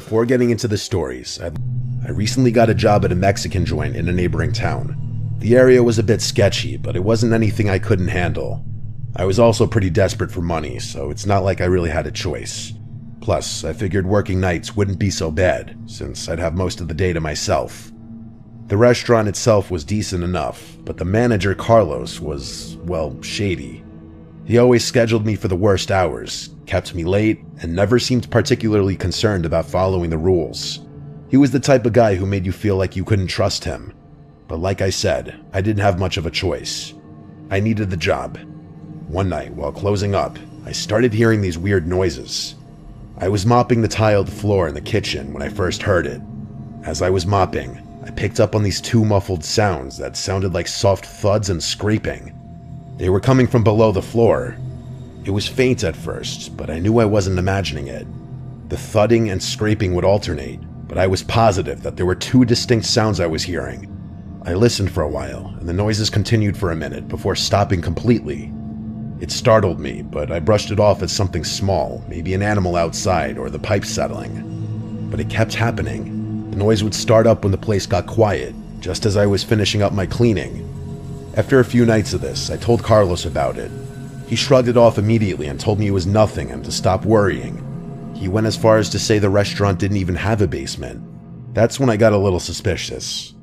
Before getting into the stories, I recently got a job at a Mexican joint in a neighboring town. The area was a bit sketchy, but it wasn't anything I couldn't handle. I was also pretty desperate for money, so it's not like I really had a choice. Plus, I figured working nights wouldn't be so bad, since I'd have most of the day to myself. The restaurant itself was decent enough, but the manager, Carlos, was, well, shady. He always scheduled me for the worst hours, kept me late, and never seemed particularly concerned about following the rules. He was the type of guy who made you feel like you couldn't trust him. But like I said, I didn't have much of a choice. I needed the job. One night, while closing up, I started hearing these weird noises. I was mopping the tiled floor in the kitchen when I first heard it. As I was mopping, I picked up on these two muffled sounds that sounded like soft thuds and scraping. They were coming from below the floor. It was faint at first, but I knew I wasn't imagining it. The thudding and scraping would alternate, but I was positive that there were two distinct sounds I was hearing. I listened for a while, and the noises continued for a minute before stopping completely. It startled me, but I brushed it off as something small, maybe an animal outside or the pipes settling. But it kept happening. The noise would start up when the place got quiet, just as I was finishing up my cleaning. After a few nights of this, I told Carlos about it. He shrugged it off immediately and told me it was nothing and to stop worrying. He went as far as to say the restaurant didn't even have a basement. That's when I got a little suspicious.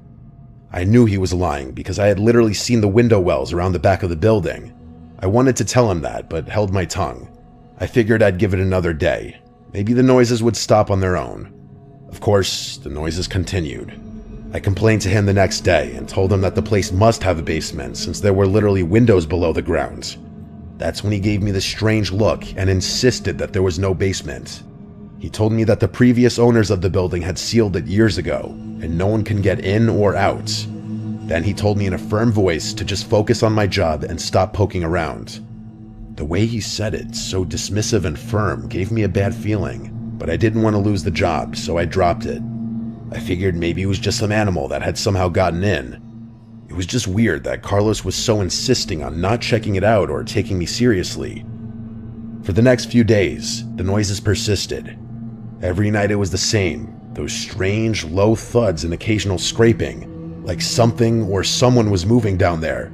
I knew he was lying because I had literally seen the window wells around the back of the building. I wanted to tell him that, but held my tongue. I figured I'd give it another day. Maybe the noises would stop on their own. Of course, the noises continued. I complained to him the next day and told him that the place must have a basement since there were literally windows below the ground. That's when he gave me this strange look and insisted that there was no basement. He told me that the previous owners of the building had sealed it years ago and no one can get in or out. Then he told me in a firm voice to just focus on my job and stop poking around. The way he said it, so dismissive and firm, gave me a bad feeling, but I didn't want to lose the job, so I dropped it. I figured maybe it was just some animal that had somehow gotten in. It was just weird that Carlos was so insisting on not checking it out or taking me seriously. For the next few days, the noises persisted. Every night it was the same, those strange, low thuds and occasional scraping, like something or someone was moving down there.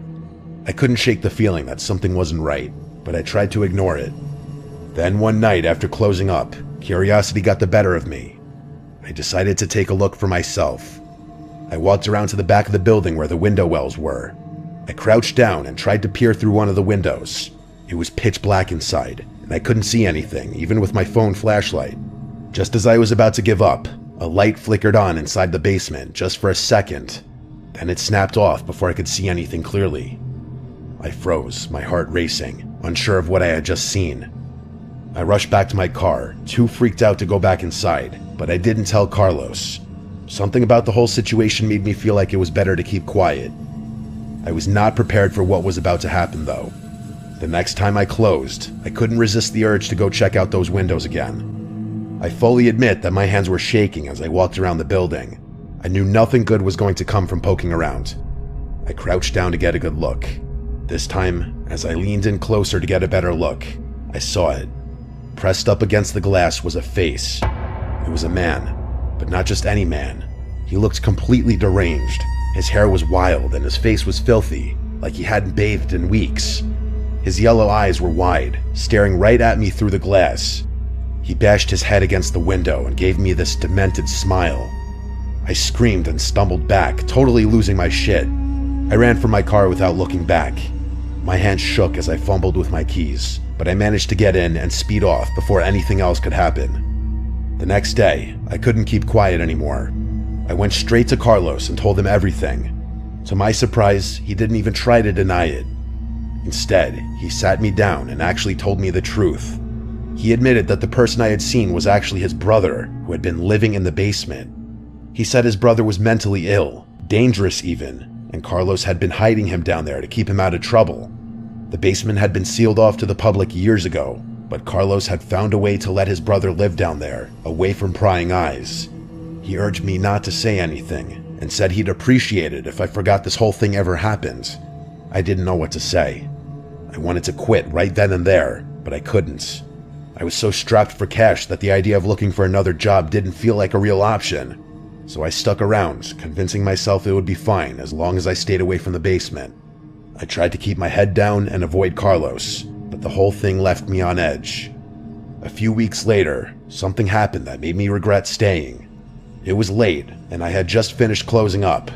I couldn't shake the feeling that something wasn't right, but I tried to ignore it. Then one night after closing up, curiosity got the better of me. I decided to take a look for myself. I walked around to the back of the building where the window wells were. I crouched down and tried to peer through one of the windows. It was pitch black inside, and I couldn't see anything, even with my phone flashlight. Just as I was about to give up, a light flickered on inside the basement just for a second. Then it snapped off before I could see anything clearly. I froze, my heart racing, unsure of what I had just seen. I rushed back to my car, too freaked out to go back inside, but I didn't tell Carlos. Something about the whole situation made me feel like it was better to keep quiet. I was not prepared for what was about to happen, though. The next time I closed, I couldn't resist the urge to go check out those windows again. I fully admit that my hands were shaking as I walked around the building. I knew nothing good was going to come from poking around. I crouched down to get a good look. This time, as I leaned in closer to get a better look, I saw it. Pressed up against the glass was a face. It was a man, but not just any man. He looked completely deranged. His hair was wild and his face was filthy, like he hadn't bathed in weeks. His yellow eyes were wide, staring right at me through the glass. He bashed his head against the window and gave me this demented smile. I screamed and stumbled back, totally losing my shit. I ran for my car without looking back. My hands shook as I fumbled with my keys, but I managed to get in and speed off before anything else could happen. The next day, I couldn't keep quiet anymore. I went straight to Carlos and told him everything. To my surprise, he didn't even try to deny it. Instead, he sat me down and actually told me the truth. He admitted that the person I had seen was actually his brother, who had been living in the basement. He said his brother was mentally ill, dangerous even, and Carlos had been hiding him down there to keep him out of trouble. The basement had been sealed off to the public years ago, but Carlos had found a way to let his brother live down there, away from prying eyes. He urged me not to say anything, and said he'd appreciate it if I forgot this whole thing ever happened. I didn't know what to say. I wanted to quit right then and there, but I couldn't. I was so strapped for cash that the idea of looking for another job didn't feel like a real option. So I stuck around, convincing myself it would be fine as long as I stayed away from the basement. I tried to keep my head down and avoid Carlos, but the whole thing left me on edge. A few weeks later, something happened that made me regret staying. It was late, and I had just finished closing up.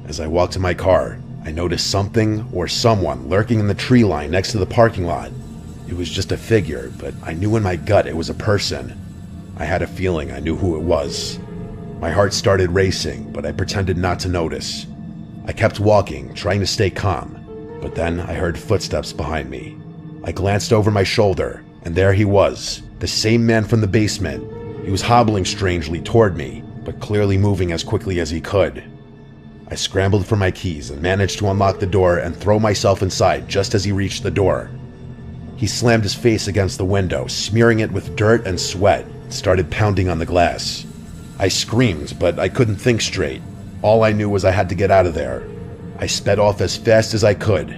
As I walked to my car, I noticed something or someone lurking in the tree line next to the parking lot. It was just a figure, but I knew in my gut it was a person. I had a feeling I knew who it was. My heart started racing, but I pretended not to notice. I kept walking, trying to stay calm, but then I heard footsteps behind me. I glanced over my shoulder, and there he was, the same man from the basement. He was hobbling strangely toward me, but clearly moving as quickly as he could. I scrambled for my keys and managed to unlock the door and throw myself inside just as he reached the door. He slammed his face against the window, smearing it with dirt and sweat, and started pounding on the glass. I screamed, but I couldn't think straight. All I knew was I had to get out of there. I sped off as fast as I could.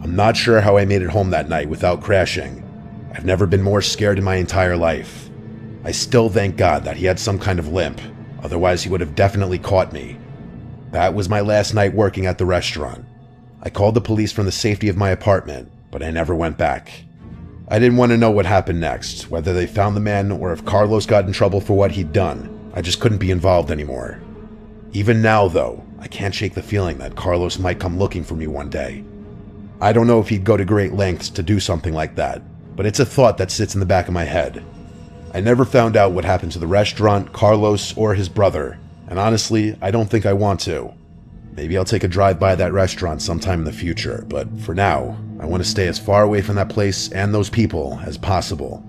I'm not sure how I made it home that night without crashing. I've never been more scared in my entire life. I still thank God that he had some kind of limp, otherwise he would have definitely caught me. That was my last night working at the restaurant. I called the police from the safety of my apartment, but I never went back. I didn't want to know what happened next, whether they found the man or if Carlos got in trouble for what he'd done. I just couldn't be involved anymore. Even now, though, I can't shake the feeling that Carlos might come looking for me one day. I don't know if he'd go to great lengths to do something like that, but it's a thought that sits in the back of my head. I never found out what happened to the restaurant, Carlos, or his brother, and honestly, I don't think I want to. Maybe I'll take a drive by that restaurant sometime in the future, but for now, I want to stay as far away from that place and those people as possible.